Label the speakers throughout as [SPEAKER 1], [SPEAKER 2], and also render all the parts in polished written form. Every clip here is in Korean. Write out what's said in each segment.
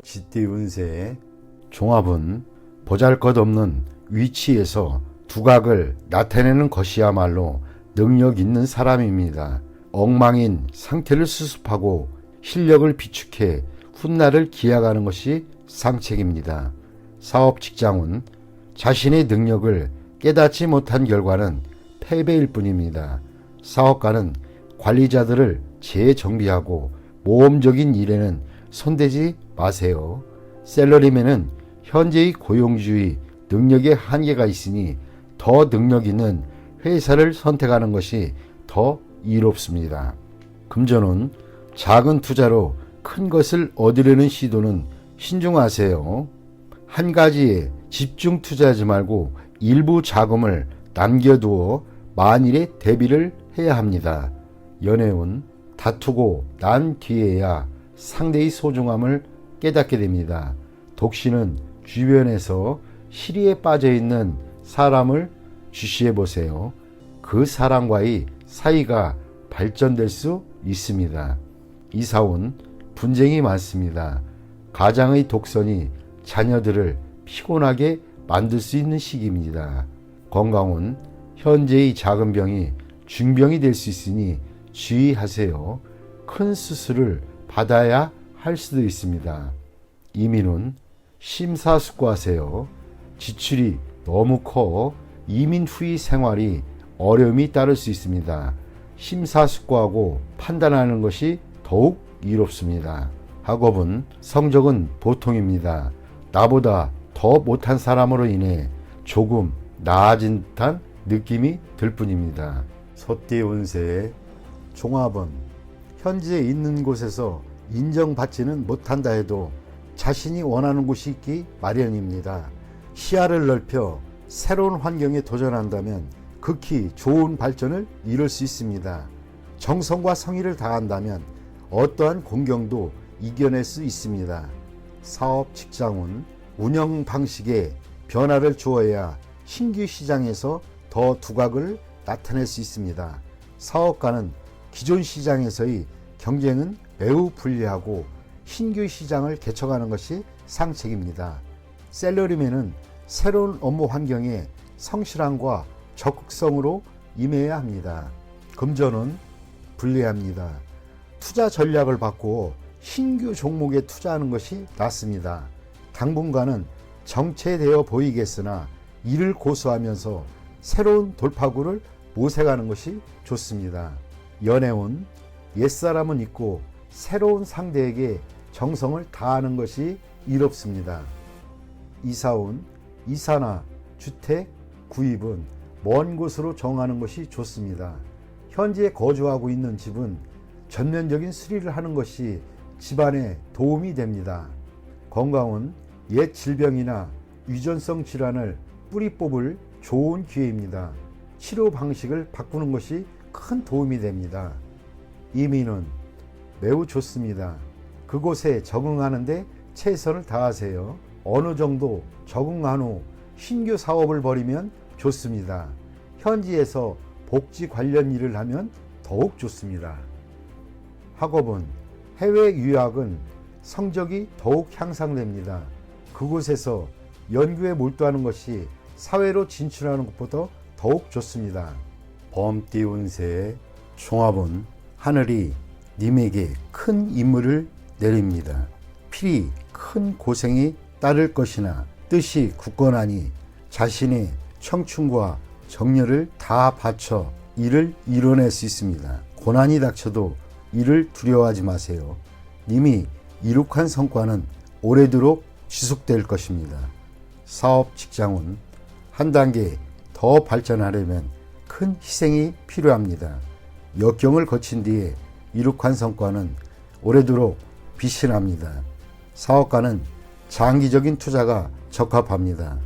[SPEAKER 1] 쥐띠 운세의 종합은 보잘것없는 위치에서 두각을 나타내는 것이야말로 능력 있는 사람입니다. 엉망인 상태를 수습하고 실력을 비축해 훗날을 기약하는 것이 상책입니다. 사업 직장운 자신의 능력을 깨닫지 못한 결과는 패배일 뿐입니다. 사업가는 관리자들을 재정비하고 모험적인 일에는 손대지 마세요. 셀러리맨은 현재의 고용주의 능력에 한계가 있으니 더 능력 있는 회사를 선택하는 것이 더 이롭습니다. 금전운 작은 투자로 큰 것을 얻으려는 시도는 신중하세요. 한 가지에 집중 투자하지 말고 일부 자금을 남겨두어 만일에 대비를 해야 합니다. 연애운 다투고 난 뒤에야 상대의 소중함을 깨닫게 됩니다. 독신은 주변에서 시리에 빠져있는 사람을 주시해 보세요. 그 사람과의 사이가 발전될 수 있습니다. 이사운 분쟁이 많습니다. 가장의 독선이 자녀들을 피곤하게 만들 수 있는 시기입니다. 건강운 현재의 작은 병이 중병이 될 수 있으니 주의하세요. 큰 수술을 받아야 할 수도 있습니다. 이민운 심사숙고하세요. 지출이 너무 커 이민 후의 생활이 어려움이 따를 수 있습니다. 심사숙고하고 판단하는 것이 더욱 이롭습니다. 학업은 성적은 보통입니다. 나보다 더 못한 사람으로 인해 조금 나아진 듯한 느낌이 들 뿐입니다. 소띠 운세의 종합은 현재 있는 곳에서 인정받지는 못한다 해도 자신이 원하는 곳이 있기 마련입니다. 시야를 넓혀 새로운 환경에 도전한다면 극히 좋은 발전을 이룰 수 있습니다. 정성과 성의를 다한다면 어떠한 공경도 이겨낼 수 있습니다. 사업 직장운 운영 방식에 변화를 주어야 신규 시장에서 더 두각을 나타낼 수 있습니다. 사업가는 기존 시장에서의 경쟁은 매우 불리하고 신규 시장을 개척하는 것이 상책입니다. 셀러리맨은 새로운 업무 환경에 성실함과 적극성으로 임해야 합니다. 금전은 불리합니다. 투자 전략을 바꾸어 신규 종목에 투자하는 것이 낫습니다. 당분간은 정체되어 보이겠으나 이를 고수하면서 새로운 돌파구를 모색하는 것이 좋습니다. 연애운 옛사람은 잊고 새로운 상대에게 정성을 다하는 것이 이롭습니다. 이사운 이사나 주택 구입은 먼 곳으로 정하는 것이 좋습니다. 현재 거주하고 있는 집은 전면적인 수리를 하는 것이 집안에 도움이 됩니다. 건강은 옛 질병이나 유전성 질환을 뿌리 뽑을 좋은 기회입니다. 치료 방식을 바꾸는 것이 큰 도움이 됩니다. 이민은 매우 좋습니다. 그곳에 적응하는데 최선을 다하세요. 어느 정도 적응한 후 신규 사업을 벌이면 좋습니다. 현지에서 복지 관련 일을 하면 더욱 좋습니다. 학업은 해외 유학은 성적이 더욱 향상됩니다. 그곳에서 연구에 몰두하는 것이 사회로 진출하는 것보다 더욱 좋습니다. 범띠 운세의 종합은 하늘이 님에게 큰 임무를 내립니다. 필히 큰 고생이 따를 것이나 뜻이 굳건하니 자신의 청춘과 정열을 다 바쳐 이를 이뤄낼 수 있습니다. 고난이 닥쳐도 이를 두려워하지 마세요. 님이 이룩한 성과는 오래도록 지속될 것입니다. 사업 직장은 한 단계 더 발전하려면 큰 희생이 필요합니다. 역경을 거친 뒤에 이룩한 성과는 오래도록 빛이 납니다. 사업가는 장기적인 투자가 적합합니다.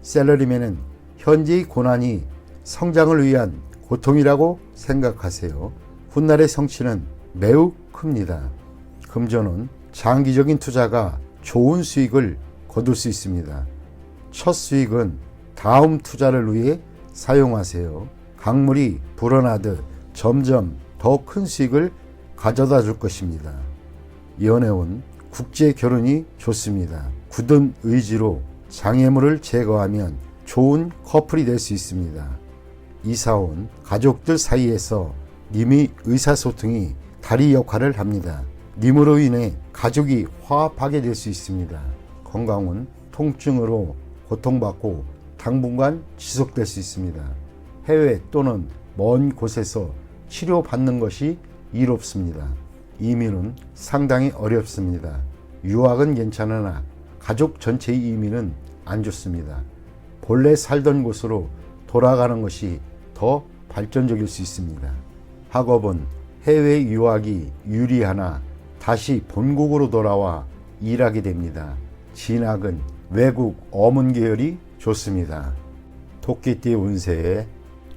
[SPEAKER 1] 셀러리맨은 현재의 고난이 성장을 위한 고통이라고 생각하세요. 훗날의 성취는 매우 큽니다. 금전은 장기적인 투자가 좋은 수익을 거둘 수 있습니다. 첫 수익은 다음 투자를 위해 사용하세요. 강물이 불어나듯 점점 더 큰 수익을 가져다 줄 것입니다. 연애운 국제 결혼이 좋습니다. 굳은 의지로 장애물을 제거하면 좋은 커플이 될 수 있습니다. 이사 온 가족들 사이에서 님의 의사소통이 다리 역할을 합니다. 님으로 인해 가족이 화합하게 될 수 있습니다. 건강은 통증으로 고통받고 당분간 지속될 수 있습니다. 해외 또는 먼 곳에서 치료받는 것이 이롭습니다. 이민은 상당히 어렵습니다. 유학은 괜찮으나 가족 전체의 이민은 안 좋습니다. 본래 살던 곳으로 돌아가는 것이 더 발전적일 수 있습니다. 학업은 해외 유학이 유리하나 다시 본국으로 돌아와 일하게 됩니다. 진학은 외국 어문 계열이 좋습니다. 토끼띠 운세의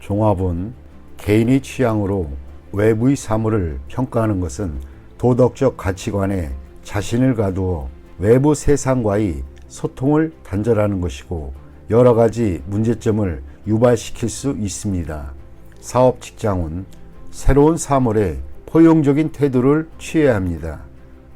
[SPEAKER 1] 종합은 개인의 취향으로 외부의 사물을 평가하는 것은 도덕적 가치관에 자신을 가두어 외부 세상과의 소통을 단절하는 것이고 여러 가지 문제점을 유발시킬 수 있습니다. 사업 직장은 새로운 사물에 포용적인 태도를 취해야 합니다.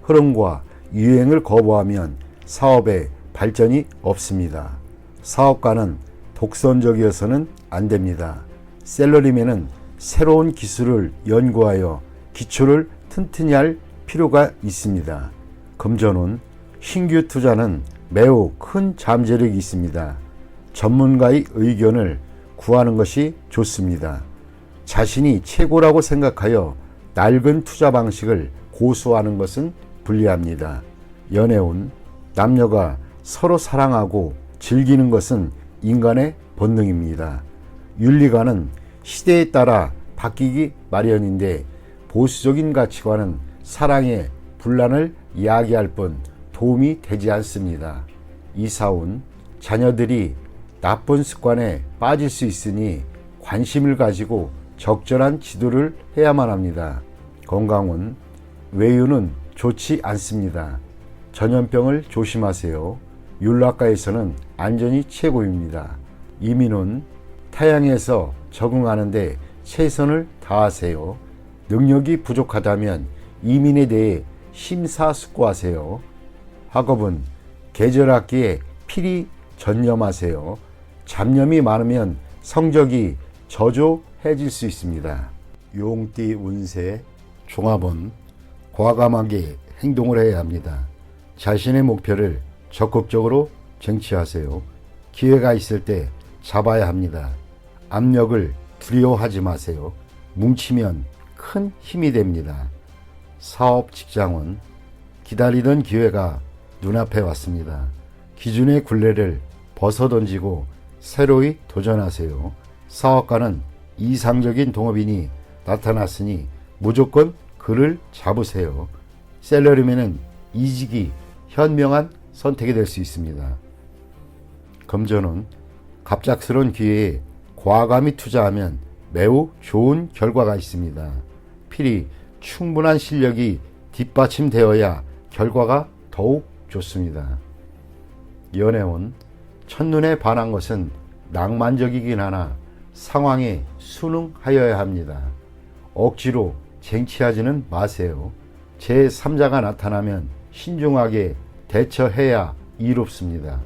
[SPEAKER 1] 흐름과 유행을 거부하면 사업에 발전이 없습니다. 사업가는 독선적이어서는 안 됩니다. 셀러리맨은 새로운 기술을 연구하여 기초를 튼튼히 할 필요가 있습니다. 금전은 신규 투자는 매우 큰 잠재력이 있습니다. 전문가의 의견을 구하는 것이 좋습니다. 자신이 최고라고 생각하여 낡은 투자 방식을 고수하는 것은 불리합니다. 연애운 남녀가 서로 사랑하고 즐기는 것은 인간의 본능입니다. 윤리관은 시대에 따라 바뀌기 마련인데 보수적인 가치관은 사랑의 분란을 야기할 뿐 도움이 되지 않습니다. 이사온 자녀들이 나쁜 습관에 빠질 수 있으니 관심을 가지고 적절한 지도를 해야만 합니다. 건강은 외유는 좋지 않습니다. 전염병을 조심하세요. 윤락가에서는 안전이 최고입니다. 이민은 타향에서 적응하는데 최선을 다하세요. 능력이 부족하다면 이민에 대해 심사숙고하세요. 학업은 계절학기에 필히 전념하세요. 잡념이 많으면 성적이 저조해질 수 있습니다. 용띠 운세 종합은 과감하게 행동을 해야 합니다. 자신의 목표를 적극적으로 쟁취하세요. 기회가 있을 때 잡아야 합니다. 압력을 두려워하지 마세요. 뭉치면 큰 힘이 됩니다. 사업 직장은 기다리던 기회가 눈앞에 왔습니다. 기존의 굴레를 벗어던지고 새로이 도전하세요. 사업가는 이상적인 동업인이 나타났으니 무조건 그를 잡으세요. 셀러리맨은 이직이 현명한 선택이 될 수 있습니다. 금전은 갑작스러운 기회에 과감히 투자하면 매우 좋은 결과가 있습니다. 필히 충분한 실력이 뒷받침되어야 결과가 더욱 좋습니다. 연애운 첫눈에 반한 것은 낭만적이긴 하나 상황에 순응하여야 합니다. 억지로 쟁취하지는 마세요. 제3자가 나타나면 신중하게 대처해야 이롭습니다.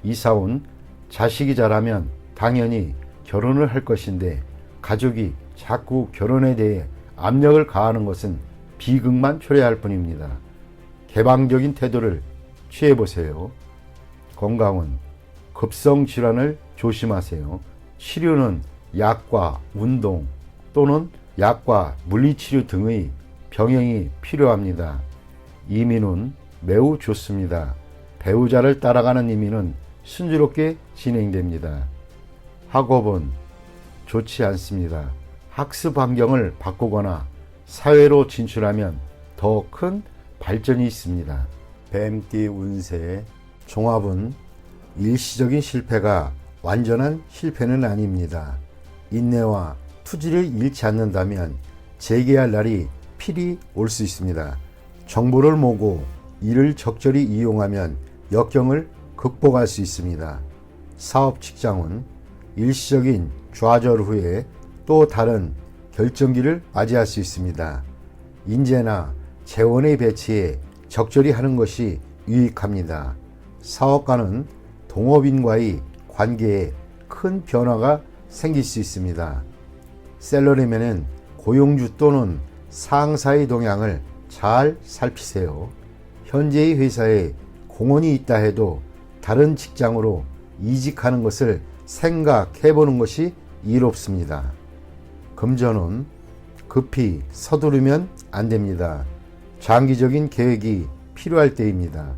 [SPEAKER 1] 이사온 자식이 자라면 당연히 결혼을 할 것인데 가족이 자꾸 결혼에 대해 압력을 가하는 것은 비극만 초래할 뿐입니다. 개방적인 태도를 취해보세요. 건강은 급성 질환을 조심하세요. 치료는 약과 운동 또는 약과 물리치료 등의 병행이 필요합니다. 이민은 매우 좋습니다. 배우자를 따라가는 이민은 순조롭게 진행됩니다. 학업은 좋지 않습니다. 학습 환경을 바꾸거나 사회로 진출하면 더 큰 발전이 있습니다. 뱀띠 운세 종합은 일시적인 실패가 완전한 실패는 아닙니다. 인내와 투지를 잃지 않는다면 재개할 날이 필히 올 수 있습니다. 정보를 모으고 이를 적절히 이용하면 역경을 극복할 수 있습니다. 사업 직장은 일시적인 좌절 후에 또 다른 결정기를 맞이할 수 있습니다. 인재나 재원의 배치에 적절히 하는 것이 유익합니다. 사업가는 동업인과의 관계에 큰 변화가 생길 수 있습니다. 셀러리맨은 고용주 또는 상사의 동향을 잘 살피세요. 현재의 회사에 공헌이 있다 해도 다른 직장으로 이직하는 것을 생각해 보는 것이 이롭습니다. 금전은 급히 서두르면 안 됩니다. 장기적인 계획이 필요할 때입니다.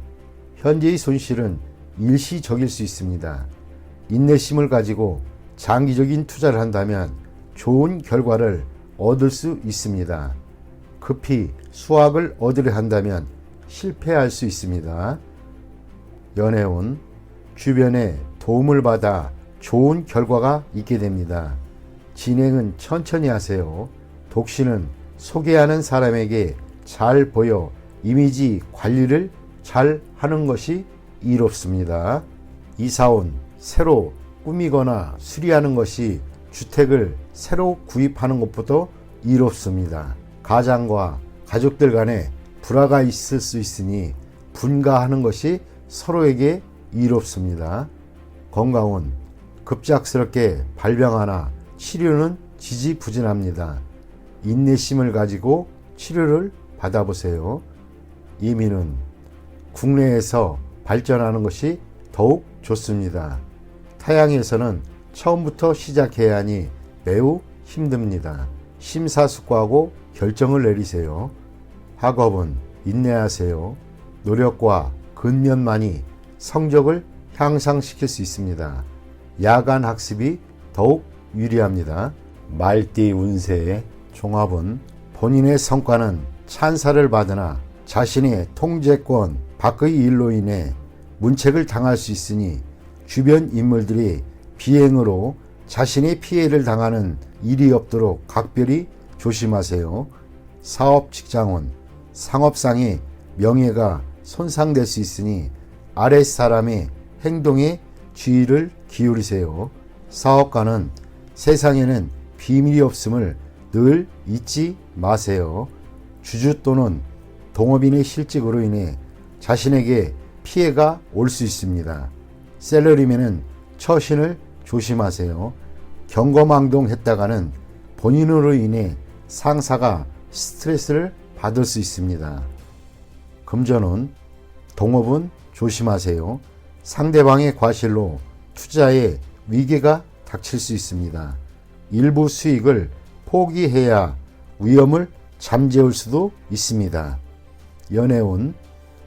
[SPEAKER 1] 현재의 손실은 일시적일 수 있습니다. 인내심을 가지고 장기적인 투자를 한다면 좋은 결과를 얻을 수 있습니다. 급히 수확을 얻으려 한다면 실패할 수 있습니다. 연애운, 주변의 도움을 받아 좋은 결과가 있게 됩니다. 진행은 천천히 하세요. 독신은 소개하는 사람에게 잘 보여 이미지 관리를 잘 하는 것이 이롭습니다. 이사온, 새로 꾸미거나 수리하는 것이 주택을 새로 구입하는 것보다 이롭습니다. 가장과 가족들 간에 불화가 있을 수 있으니 분가하는 것이 서로에게 이롭습니다. 건강은 급작스럽게 발병하나 치료는 지지부진합니다. 인내심을 가지고 치료를 받아보세요. 이민은 국내에서 발전하는 것이 더욱 좋습니다. 타양에서는 처음부터 시작해야 하니 매우 힘듭니다. 심사숙고하고 결정을 내리세요. 학업은 인내하세요. 노력과 근면만이 성적을 향상시킬 수 있습니다. 야간 학습이 더욱 유리합니다. 말띠 운세의 종합은 본인의 성과는 찬사를 받으나 자신의 통제권 밖의 일로 인해 문책을 당할 수 있으니 주변 인물들이 비행으로 자신의 피해를 당하는 일이 없도록 각별히 조심하세요. 사업 직장은 상업상의 명예가 손상될 수 있으니 아랫사람의 행동에 주의를 기울이세요. 사업가는 세상에는 비밀이 없음을 늘 잊지 마세요. 주주 또는 동업인의 실직으로 인해 자신에게 피해가 올 수 있습니다. 셀러리맨은 처신을 조심하세요. 경거망동했다가는 본인으로 인해 상사가 스트레스를 받을 수 있습니다. 금전은 동업은 조심하세요. 상대방의 과실로 투자에 위기가 닥칠 수 있습니다. 일부 수익을 포기해야 위험을 잠재울 수도 있습니다. 연애운,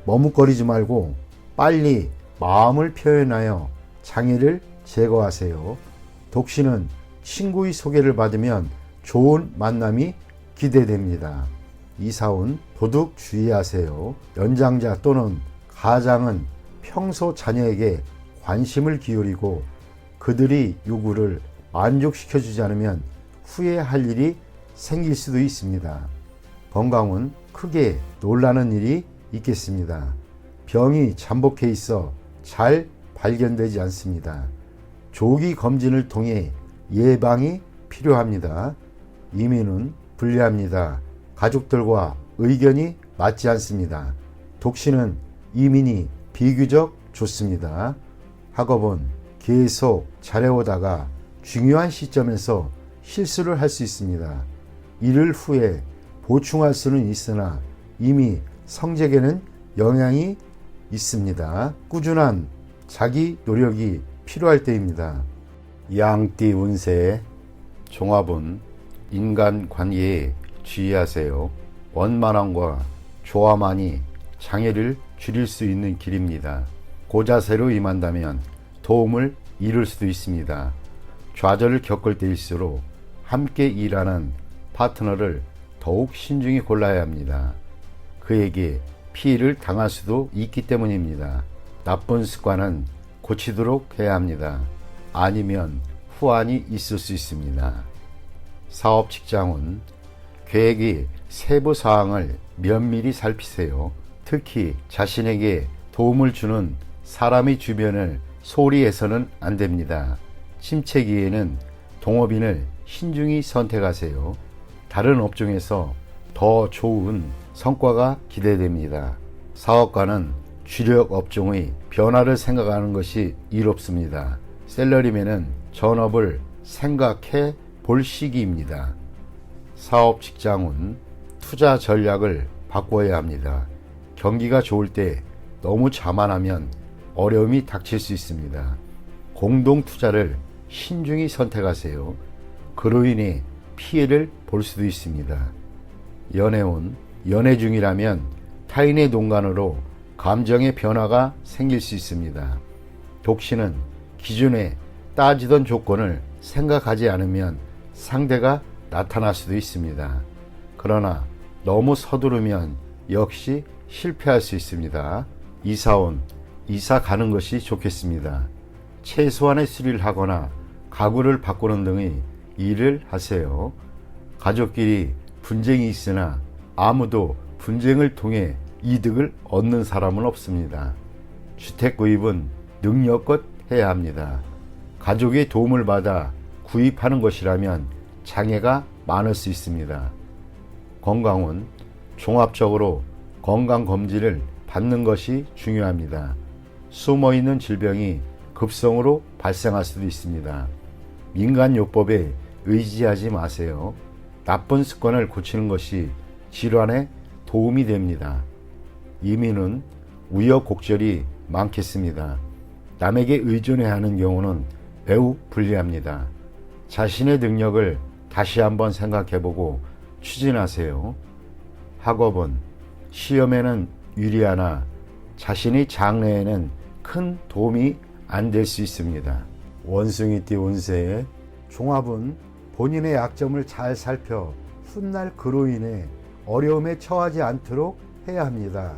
[SPEAKER 1] 머뭇거리지 말고 빨리 마음을 표현하여 장애를 제거하세요. 독신은 친구의 소개를 받으면 좋은 만남이 기대됩니다. 이사운, 도둑 주의하세요. 연장자 또는 가장은 평소 자녀에게 관심을 기울이고 그들의 요구를 만족시켜주지 않으면 후회할 일이 생길 수도 있습니다. 건강은 크게 놀라는 일이 있겠습니다. 병이 잠복해 있어 잘 발견되지 않습니다. 조기 검진을 통해 예방이 필요합니다. 이민은 불리합니다. 가족들과 의견이 맞지 않습니다. 독신은 이민이 비교적 좋습니다. 학업은 계속 잘해오다가 중요한 시점에서 실수를 할 수 있습니다. 이를 후에 보충할 수는 있으나 이미 성적에는 영향이 있습니다. 꾸준한 자기 노력이 필요할 때입니다. 양띠 운세의 종합은 인간관계에 주의하세요. 원만함과 조화만이 장애를 줄일 수 있는 길입니다. 고자세로 임한다면 도움을 이룰 수도 있습니다. 좌절을 겪을 때일수록 함께 일하는 파트너를 더욱 신중히 골라야 합니다. 그에게 피해를 당할 수도 있기 때문입니다. 나쁜 습관은 고치도록 해야 합니다. 아니면 후환이 있을 수 있습니다. 사업 직장은 계획의 세부 사항을 면밀히 살피세요. 특히 자신에게 도움을 주는 사람의 주변을 소홀히 해서는 안 됩니다. 침체기에는 동업인을 신중히 선택하세요. 다른 업종에서 더 좋은 성과가 기대됩니다. 사업가는 주력 업종의 변화를 생각하는 것이 이롭습니다. 셀러리맨은 전업을 생각해 볼 시기입니다. 사업 직장은 투자 전략을 바꿔야 합니다. 경기가 좋을 때 너무 자만하면 어려움이 닥칠 수 있습니다. 공동 투자를 신중히 선택하세요. 그로 인해 피해를 볼 수도 있습니다. 연애운, 연애 중이라면 타인의 농간으로 감정의 변화가 생길 수 있습니다. 독신은 기존에 따지던 조건을 생각하지 않으면 상대가 나타날 수도 있습니다. 그러나 너무 서두르면 역시 실패할 수 있습니다. 이사온, 이사 가는 것이 좋겠습니다. 최소한의 수리를 하거나 가구를 바꾸는 등의 일을 하세요. 가족끼리 분쟁이 있으나 아무도 분쟁을 통해 이득을 얻는 사람은 없습니다. 주택 구입은 능력껏 해야 합니다. 가족의 도움을 받아 구입하는 것이라면 장애가 많을 수 있습니다. 건강은 종합적으로 건강검진을 받는 것이 중요합니다. 숨어있는 질병이 급성으로 발생할 수도 있습니다. 민간요법에 의지하지 마세요. 나쁜 습관을 고치는 것이 질환에 도움이 됩니다. 이민은 우여곡절이 많겠습니다. 남에게 의존해야 하는 경우는 매우 불리합니다. 자신의 능력을 다시 한번 생각해보고 추진하세요. 학업은 시험에는 유리하나 자신의 장래에는 큰 도움이 안 될 수 있습니다. 원숭이띠 운세 종합은 본인의 약점을 잘 살펴 훗날 그로 인해 어려움에 처하지 않도록 해야 합니다.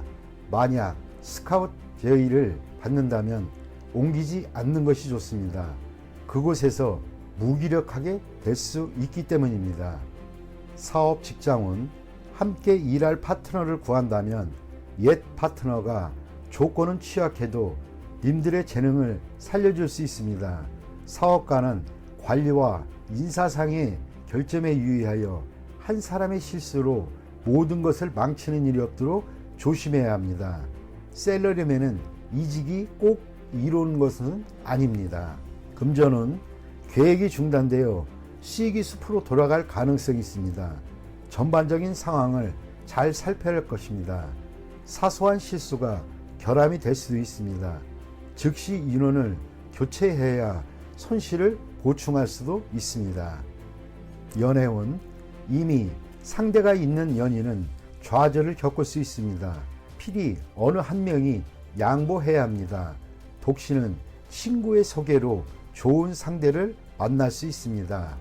[SPEAKER 1] 만약 스카웃 제의를 받는다면 옮기지 않는 것이 좋습니다. 그곳에서 무기력하게 될 수 있기 때문입니다. 사업 직장은 함께 일할 파트너를 구한다면 옛 파트너가 조건은 취약해도 님들의 재능을 살려줄 수 있습니다. 사업가는 관리와 인사상의 결점에 유의하여 한 사람의 실수로 모든 것을 망치는 일이 없도록 조심해야 합니다. 셀러리맨은 이직이 꼭 이루는 것은 아닙니다. 금전은 계획이 중단되어 시기 숲으로 돌아갈 가능성이 있습니다. 전반적인 상황을 잘 살펴야 할 것입니다. 사소한 실수가 결함이 될 수도 있습니다. 즉시 인원을 교체해야 손실을 보충할 수도 있습니다. 연애운 이미 상대가 있는 연인은 좌절을 겪을 수 있습니다. 필히 어느 한 명이 양보해야 합니다. 독신은 친구의 소개로 좋은 상대를 만날 수 있습니다.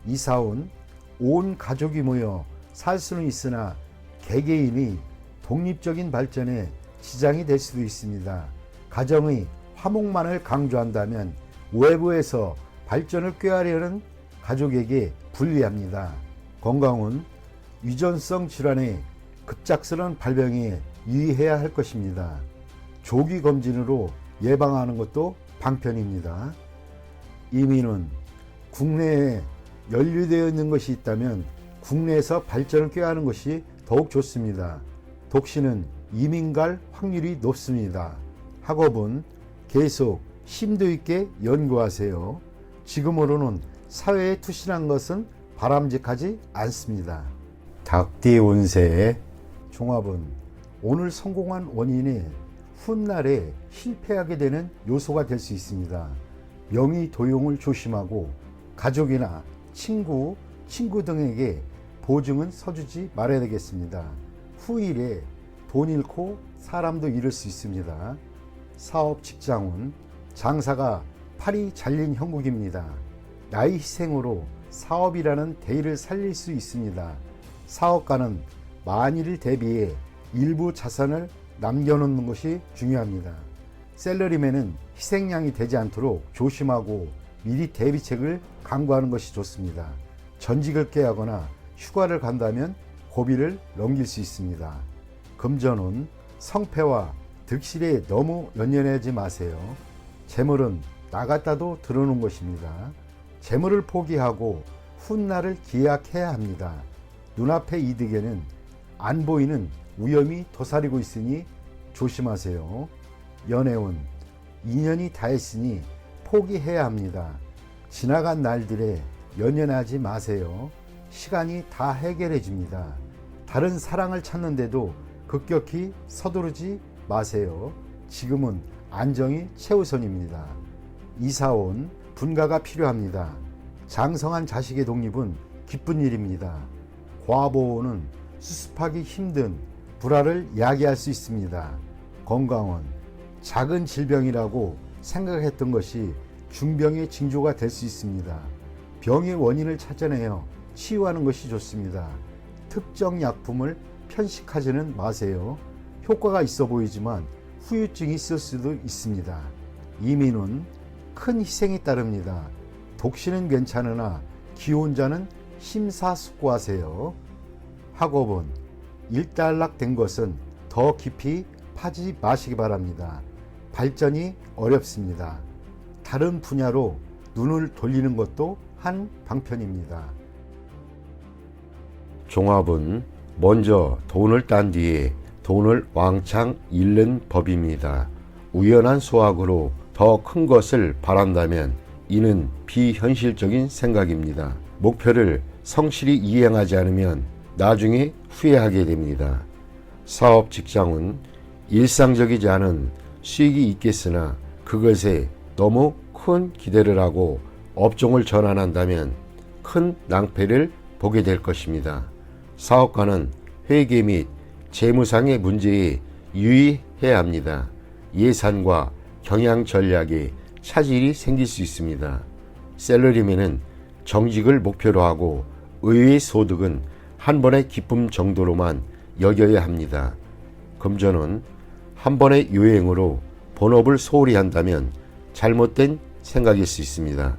[SPEAKER 1] 이사온 온 가족이 모여 살 수는 있으나 개개인이 독립적인 발전에 지장이 될 수도 있습니다. 가정의 화목만을 강조한다면 외부에서 발전을 꾀하려는 가족에게 불리합니다. 건강은 유전성 질환의 급작스러운 발병에 유의해야 할 것입니다. 조기 검진으로 예방하는 것도 방편입니다. 이민은 국내에 연루되어 있는 것이 있다면 국내에서 발전을 꾀하는 것이 더욱 좋습니다. 독신은 이민 갈 확률이 높습니다. 학업은 계속 심도 있게 연구하세요. 지금으로는 사회에 투신한 것은 바람직하지 않습니다. 닭띠 운세의 종합은 오늘 성공한 원인이 훗날에 실패하게 되는 요소가 될 수 있습니다. 명의 도용을 조심하고 가족이나 친구 등에게 보증은 서주지 말아야 되겠습니다. 후일에 돈 잃고 사람도 잃을 수 있습니다. 사업 직장운 장사가 팔이 잘린 형국입니다. 나의 희생으로 사업이라는 대의를 살릴 수 있습니다. 사업가는 만일을 대비해 일부 자산을 남겨놓는 것이 중요합니다. 셀러리맨은 희생양이 되지 않도록 조심하고 미리 대비책을 강구하는 것이 좋습니다. 전직을 깨하거나 휴가를 간다면 고비를 넘길 수 있습니다. 금전은 성패와 득실에 너무 연연하지 마세요. 재물은 나갔다도 들어오는 것입니다. 재물을 포기하고 훗날을 기약해야 합니다. 눈앞의 이득에는 안 보이는 위험이 도사리고 있으니 조심하세요. 연애운, 인연이 다했으니 포기해야 합니다. 지나간 날들에 연연하지 마세요. 시간이 다 해결해 줍니다. 다른 사랑을 찾는데도 급격히 서두르지 마세요. 지금은 안정이 최우선입니다. 이사온, 분가가 필요합니다. 장성한 자식의 독립은 기쁜 일입니다. 과보호는 수습하기 힘든 불화를 야기할 수 있습니다. 건강은 작은 질병이라고 생각했던 것이 중병의 징조가 될 수 있습니다. 병의 원인을 찾아내어 치유하는 것이 좋습니다. 특정 약품을 편식하지는 마세요. 효과가 있어 보이지만 후유증이 있을 수도 있습니다. 이민은 큰 희생이 따릅니다. 독신은 괜찮으나 기혼자는 심사숙고하세요. 학업은 일단락된 것은 더 깊이 파지 마시기 바랍니다. 발전이 어렵습니다. 다른 분야로 눈을 돌리는 것도 한 방편입니다. 종합은 먼저 돈을 딴 뒤에 돈을 왕창 잃는 법입니다. 우연한 수확으로 더 큰 것을 바란다면 이는 비현실적인 생각입니다. 목표를 성실히 이행하지 않으면 나중에 후회하게 됩니다. 사업 직장은 일상적이지 않은 수익이 있겠으나 그것에 너무 큰 기대를 하고 업종을 전환한다면 큰 낭패를 보게 될 것입니다. 사업가는 회계 및 재무상의 문제에 유의해야 합니다. 예산과 경영 전략에 차질이 생길 수 있습니다. 셀러리맨은 정직을 목표로 하고 의외의 소득은 한 번의 기쁨 정도로만 여겨야 합니다. 금전은 한 번의 요행으로 본업을 소홀히 한다면 잘못된 생각일 수 있습니다.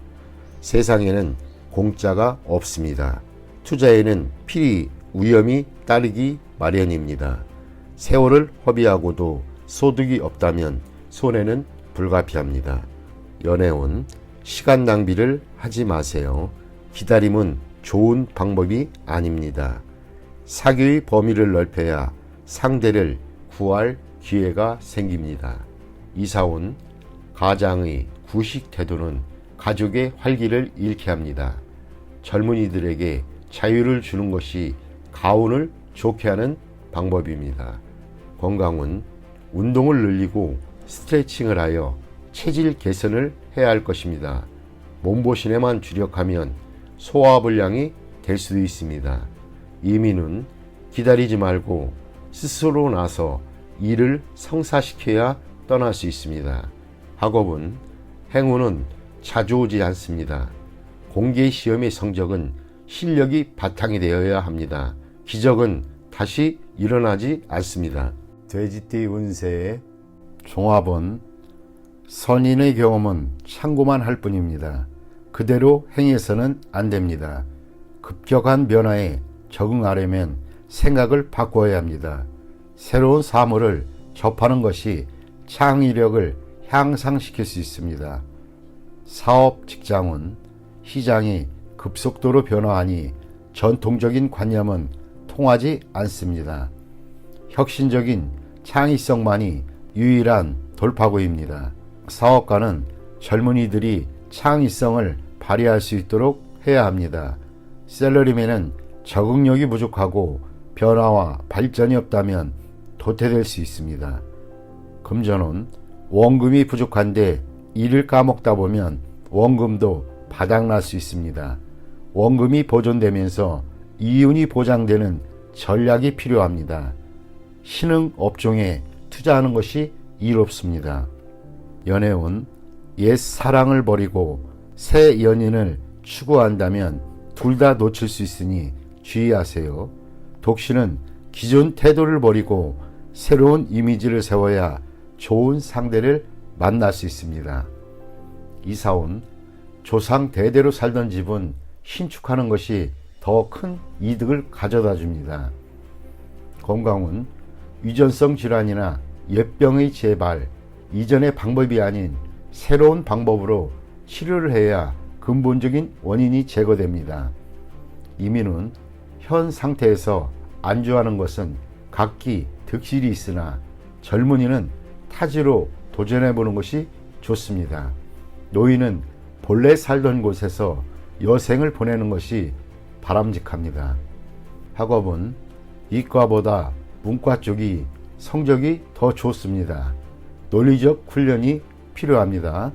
[SPEAKER 1] 세상에는 공짜가 없습니다. 투자에는 필히 위험이 따르기 마련입니다. 세월을 허비하고도 소득이 없다면 손해는 불가피합니다. 연애운, 시간 낭비를 하지 마세요. 기다림은 좋은 방법이 아닙니다. 사교의 범위를 넓혀야 상대를 구할 기회가 생깁니다. 이사온, 가장의 구식 태도는 가족의 활기를 잃게 합니다. 젊은이들에게 자유를 주는 것이 가운을 좋게 하는 방법입니다. 건강은 운동을 늘리고 스트레칭을 하여 체질 개선을 해야 할 것입니다. 몸보신에만 주력하면 소화불량이 될 수도 있습니다. 이민은 기다리지 말고 스스로 나서 일을 성사시켜야 떠날 수 있습니다. 학업은 행운은 자주 오지 않습니다. 공개 시험의 성적은 실력이 바탕이 되어야 합니다. 기적은 다시 일어나지 않습니다. 돼지띠 운세의 종합은 선인의 경험은 참고만 할 뿐입니다. 그대로 행해서는 안 됩니다. 급격한 변화에 적응하려면 생각을 바꿔야 합니다. 새로운 사물을 접하는 것이 창의력을 향상시킬 수 있습니다. 사업 직장은 시장이 급속도로 변화하니 전통적인 관념은 통하지 않습니다. 혁신적인 창의성만이 유일한 돌파구입니다. 사업가는 젊은이들이 창의성을 발휘할 수 있도록 해야 합니다. 셀러리맨은 적응력이 부족하고 변화와 발전이 없다면 도태될 수 있습니다. 금전은 원금이 부족한데 일을 까먹다 보면 원금도 바닥날 수 있습니다. 원금이 보존되면서 이윤이 보장되는 전략이 필요합니다. 신흥 업종에 투자하는 것이 이롭습니다. 연애운, 옛 사랑을 버리고 새 연인을 추구한다면 둘 다 놓칠 수 있으니 주의하세요. 독신은 기존 태도를 버리고 새로운 이미지를 세워야 좋은 상대를 만날 수 있습니다. 이사온, 조상 대대로 살던 집은 신축하는 것이 더 큰 이득을 가져다 줍니다. 건강은 유전성 질환이나 옛병의 재발, 이전의 방법이 아닌 새로운 방법으로 치료를 해야 근본적인 원인이 제거됩니다. 이민은 현 상태에서 안주하는 것은 각기 득실이 있으나 젊은이는 타지로 도전해보는 것이 좋습니다. 노인은 본래 살던 곳에서 여생을 보내는 것이 바람직합니다. 학업은 이과보다 문과 쪽이 성적이 더 좋습니다. 논리적 훈련이 필요합니다.